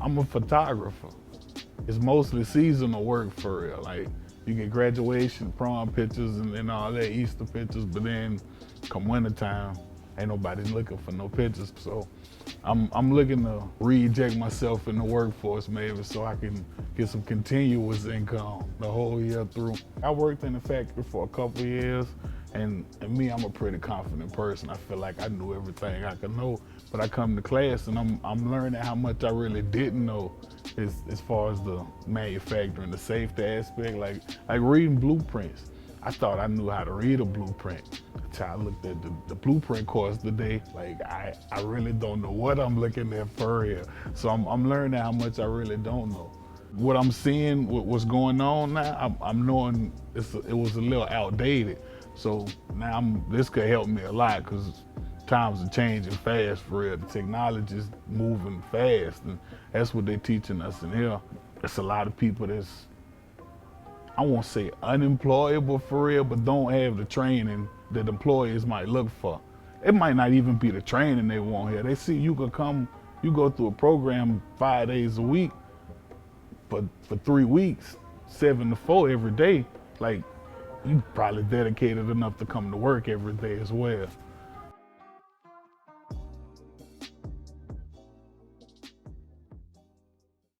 I'm a photographer. It's mostly seasonal work for real. Like you get graduation, prom pictures and all that, Easter pictures, but then come wintertime, ain't nobody looking for no pictures. So I'm looking to reject myself in the workforce maybe so I can get some continuous income the whole year through. I worked in the factory for a couple years, and me, I'm a pretty confident person. I feel like I knew everything I could know, but I come to class and I'm learning how much I really didn't know as far as the manufacturing, the safety aspect, like reading blueprints. I thought I knew how to read a blueprint. Until I looked at the blueprint course today, like I really don't know what I'm looking at for real. So I'm learning how much I really don't know. What I'm seeing, what's going on now, I'm knowing it was a little outdated. So now this could help me a lot because times are changing fast for real. The technology is moving fast, and that's what they're teaching us in here. It's a lot of people that's, I won't say unemployable for real, but don't have the training that employers might look for. It might not even be the training they want here. They see you could come, you go through a program 5 days a week for 3 weeks, 7 to 4 every day. Like you probably dedicated enough to come to work every day as well.